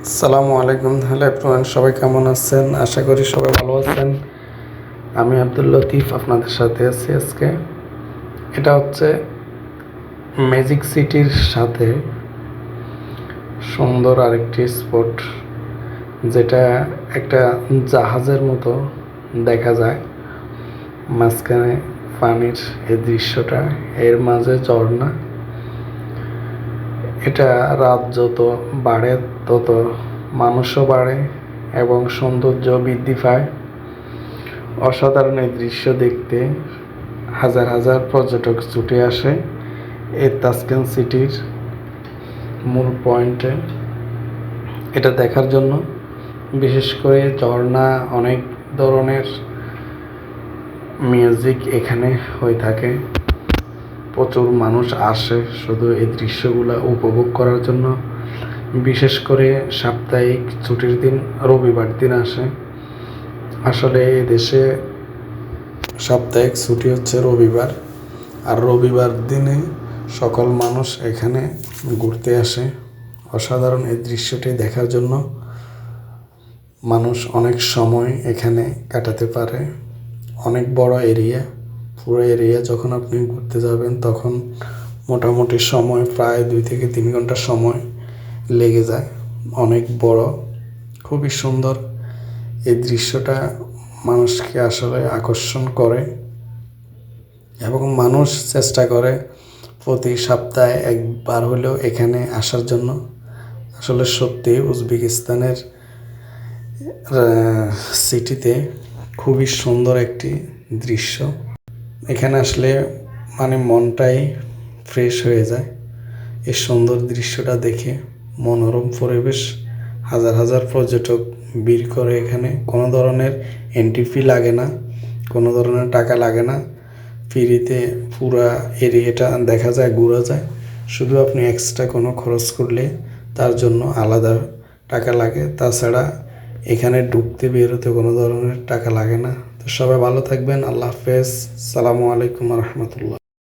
আসসালামু আলাইকুম। Hello everyone, সবাই কেমন আছেন? আশা করি সবাই ভালো আছেন। আমি আব্দুল লতিফ আপনাদের সাথে আছি আজকে। এটা হচ্ছে ম্যাজিক সিটির সাথে সুন্দর আরেকটি স্পট, যেটা একটা জাহাজের মতো দেখা যায়। মাঝখানে পানির এই দৃশ্যটা, এর মাঝে ঝর্ণা। এটা রাত যত বাড়ে তত মানুষও বাড়ে এবং সৌন্দর্য বৃদ্ধি পায়। অসাধারণ এই দৃশ্য দেখতে হাজার হাজার পর্যটক ছুটে আসে এই তাসকিন সিটির মূল পয়েন্টে এটা দেখার জন্য। বিশেষ করে ঝর্ণা, অনেক ধরনের মিউজিক এখানে হয়ে থাকে। প্রচুর মানুষ আসে শুধু এই দৃশ্যগুলো উপভোগ করার জন্য। বিশেষ করে সাপ্তাহিক ছুটির দিন রবিবার দিন আসে। আসলে এই দেশে সাপ্তাহিক ছুটি হচ্ছে রবিবার, আর রবিবার দিনে সকল মানুষ এখানে ঘুরতে আসে। অসাধারণ এই দৃশ্যটি দেখার জন্য মানুষ অনেক সময় এখানে কাটাতে পারে। অনেক বড় এরিয়া, পুরো এরিয়া যখন আপনি ঘুরতে যাবেন তখন মোটামুটি সময় প্রায় 2 থেকে 3 ঘন্টা সময় লেগে যায়। অনেক বড়, খুবই সুন্দর এই দৃশ্যটা মানুষকে আসলে আকর্ষণ করে এবং মানুষ চেষ্টা করে প্রতি সপ্তাহে একবার হলেও এখানে আসার জন্য। আসলে সত্যি উজবেকিস্তানের সিটিতে খুবই সুন্দর একটি দৃশ্য। এখানে আসলে মনটাই ফ্রেশ হয়ে যায় এই সুন্দর দৃশ্যটা দেখে। মনোরম পরিবেশ, হাজার হাজার পর্যটক ভিড় করে এখানে। কোনো ধরনের এন্ট্রি ফি লাগে না, কোনো ধরনের টাকা লাগে না। ফ্রিতে পুরা এরিয়াটা দেখা যায়, ঘোরা যায়। শুধু আপনি এক্সট্রা কোনো খরচ করলে তার জন্য আলাদা টাকা লাগে। তাছাড়া এখানে ঢুকতে বেরোতে কোনো ধরনের টাকা লাগে না। তো সবাই ভালো থাকবেন। আল্লাহ হাফেজ। আসসালামু আলাইকুম রহমতুল্লাহ।